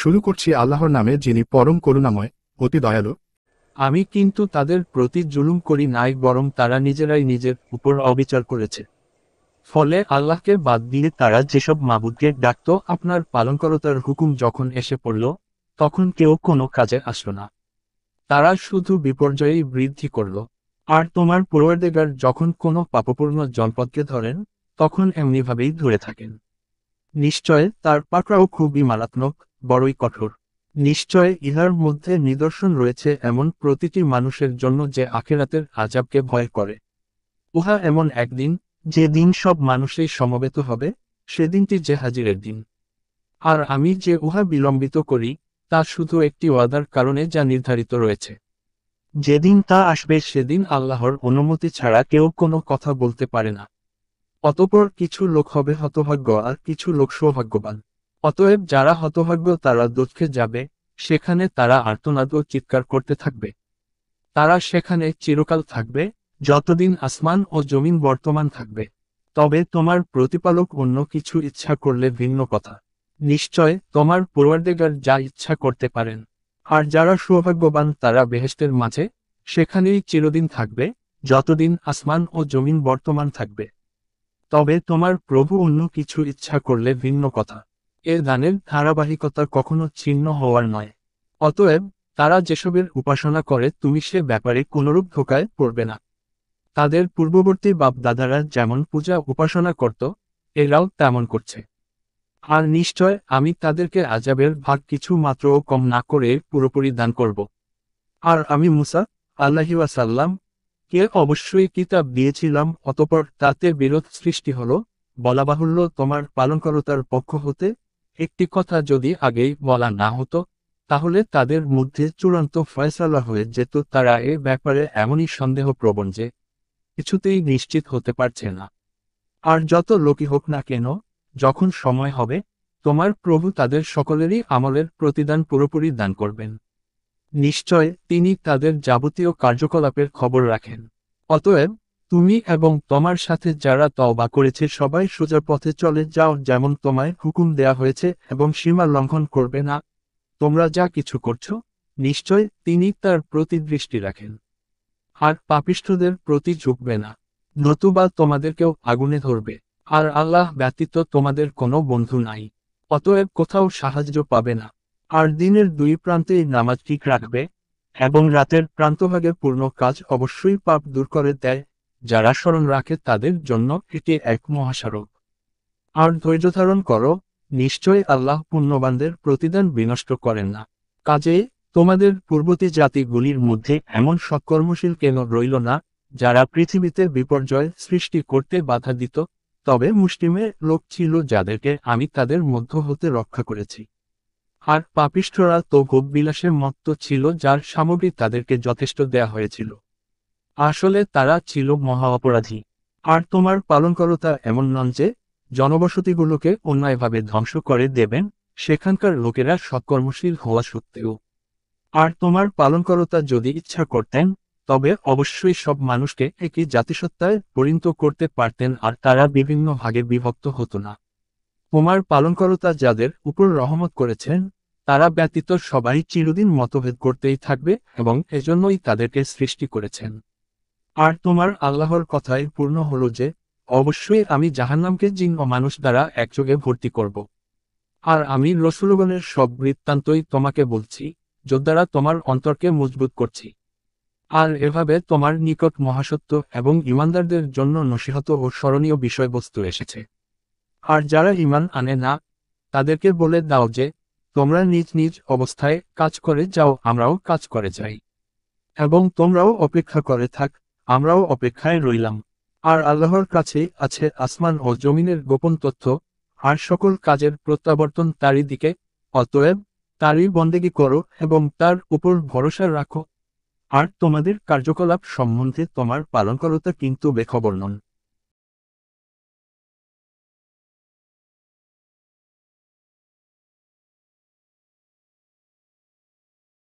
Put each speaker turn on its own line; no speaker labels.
শুরু করছি আল্লাহর নামে, যিনি পরম করুণাময়, অতি দয়ালু।
আমি কিন্তু তাদের প্রতি জুলুম করি নাই, বরং তারা নিজেরাই নিজের উপর অবিচার করেছে। ফলে আল্লাহকে বাদ দিয়ে তারা যেসব মাবুদকে ডাকত, আপনার পালনকর্তার হুকুম যখন এসে পড়ল, তখন কেউ কোনো কাজে আসলো না। তারা শুধু বিপর্যয়ই বৃদ্ধি করল। আর তোমার পরওয়ারদিগার যখন কোনো পাপপূর্ণ জনপদকে ধরেন, তখন এমনিভাবেই ধরে থাকেন। নিশ্চয় তার পাকড়াও খুবই মারাত্মক, বড়ই কঠোর। নিশ্চয় ইহার মধ্যে নিদর্শন রয়েছে এমন প্রতিটি মানুষের জন্য যে আখিরাতের আযাবকে ভয় করে। উহা এমন একদিন, যে দিন সব মানুষই সমবেত হবে, সেদিনটি যে হাজিরের দিন। আর আমি যে উহা বিলম্বিত করি, তা শুধু একটি ওয়াদার কারণে যা নির্ধারিত রয়েছে। যেদিন তা আসবে সেদিন আল্লাহর অনুমতি ছাড়া কেউ কোনো কথা বলতে পারে না। অতঃপর কিছু লোক হবে হতভাগ্য আর কিছু লোক সৌভাগ্যবান। অতএব যারা হতভাগ্য তারা দুঃখে যাবে, সেখানে তারা আর্তনাদ ও চিৎকার করতে থাকবে। তারা সেখানে চিরকাল থাকবে, যতদিন আসমান ও জমিন বর্তমান থাকবে। তবে তোমার প্রতিপালক অন্য কিছু ইচ্ছা করলে ভিন্ন কথা। নিশ্চয় তোমার পরওয়ারদিগার যা ইচ্ছা করতে পারেন। আর যারা সৌভাগ্যবান তারা বেহেশতের মাঝে, সেখানেই চিরদিন থাকবে, যতদিন আসমান ও জমিন বর্তমান থাকবে। তবে তোমার প্রভু অন্য কিছু ইচ্ছা করলে ভিন্ন কথা। এ দানের ধারাবাহিকতা কখনো ছিন্ন হওয়ার নয়। অতএব তারা যেসবের উপাসনা করে তুমি সে ব্যাপারে কোনরূপ ধোঁকায় পড়বে না। তাদের পূর্ববর্তী বাপ-দাদারা যেমন পূজা উপাসনা করত, এরাও তেমন করছে। আর নিশ্চয় আমি তাদেরকে আযাবের ভাগ কিছু মাত্রও কম না করে পুরোপুরি দান করব। আর আমি মুসা আলাইহি ওয়াসাল্লাম কে অবশ্যই কিতাব দিয়েছিলাম, অতঃপর তাতে বিরোধ সৃষ্টি হলো। বলা বাহুল্য, তোমার পালনকর্তার পক্ষ হতে একটি কথা যদি আগেই বলা না হতো, তাহলে তাদের মধ্যে চূড়ান্ত ফয়সালা হয়ে যেত। তারা এ ব্যাপারে এমনই সন্দেহপ্রবণ যে কিছুতেই নিশ্চিত হতে পারছে না। আর যত লোকই হোক না কেন, যখন সময় হবে, তোমার প্রভু তাদের সকলেরই আমলের প্রতিদান পুরোপুরি দান করবেন। নিশ্চয় তিনি তাদের যাবতীয় কার্যকলাপের খবর রাখেন। অতএব তুমি এবং তোমার সাথে যারা তওবা করেছে সবাই সোজা পথে চলে যাও, যেমন তোমায় হুকুম দেয়া হয়েছে, এবং সীমা লঙ্ঘন করবে না। তোমরা যা কিছু করছো, নিশ্চয় তিনি তার প্রতি দৃষ্টি রাখেন। আর পাপিষ্ঠদের প্রতি ঝুঁকবে না, নতুবা তোমাদেরকেও আগুনে ধরবে। আর আল্লাহ ব্যতীত তোমাদের কোনো বন্ধু নাই, অতএব কোথাও সাহায্য পাবে না। আর দিনের দুই প্রান্তেই নামাজ ঠিক রাখবে, এবং রাতের প্রান্তভাগে পূর্ণ কাজ অবশ্যই পাপ দূর করে দেয়। যারা স্মরণ রাখে তাদের জন্য এটি এক মহাস্মারক। আর ধৈর্য ধারণ করো, নিশ্চয় আল্লাহ পুণ্যবানদের প্রতিদান বিনষ্ট করেন না। কাজেই তোমাদের পূর্ববর্তী জাতিগুলির মধ্যে এমন সৎকর্মশীল কেন রইল না, যারা পৃথিবীতে বিপর্যয় সৃষ্টি করতে বাধা দিত? তবে মুসলিমের লোক ছিল যাদেরকে আমি তাদের মধ্য হতে রক্ষা করেছি। আর পাপিষ্ঠরা তো ভোগবিলাসে মত্ত ছিল, যার সামগ্রী তাদেরকে যথেষ্ট দেয়া হয়েছিল। আসলে তারা ছিল মহা অপরাধী। আর তোমার পালনকর্তা এমন নন যে জনবসতিগুলোকে অন্যায়ভাবে ধ্বংস করে দেবেন, সেখানকার লোকেরা সৎকর্মশীল হওয়া সত্ত্বেও। আর তোমার পালনকর্তা যদি ইচ্ছা করতেন, তবে অবশ্যই সব মানুষকে একই জাতিসত্তায় পরিণত করতে পারতেন, আর তারা বিভিন্ন ভাগে বিভক্ত হতো না। তোমার পালনকর্তা যাদের উপর রহমত করেছেন, তারা ব্যতীত সবাই চিরদিন মতভেদ করতেই থাকবে, এবং এজন্যই তাদেরকে সৃষ্টি করেছেন। আর তোমার আল্লাহর কথাই পূর্ণ হলো যে অবশ্যই আমি জাহান্নামকে জিন ও মানুষ দ্বারা একযোগে ভর্তি করব। আর আমি রসূলগণের সব বৃত্তান্তই তোমাকে বলছি, যোদ্ধারা তোমার অন্তরকে মজবুত করছি। আর এভাবে তোমার নিকট মহাসত্য এবং ঈমানদারদের জন্য নসিহত ও স্মরণীয় বিষয়বস্তু এসেছে। আর যারা ঈমান আনে না, তাদেরকে বলে দাও যে তোমরা নিজ নিজ অবস্থায় কাজ করে যাও, আমরাও কাজ করে যাই। এবং তোমরাও অপেক্ষা করে থাক, আমরাও অপেক্ষায় রইলাম। আর আল্লাহর কাছেই আছে আসমান ও জমিনের গোপন তথ্য, আর সকল কাজের প্রত্যাবর্তন তারই দিকে। অতএব তারই বন্দেগী করো এবং তার উপর ভরসা রাখো। আর তোমাদের কার্যকলাপ সম্বন্ধে তোমার পালনকর্তা কিন্তু বেখবর নন।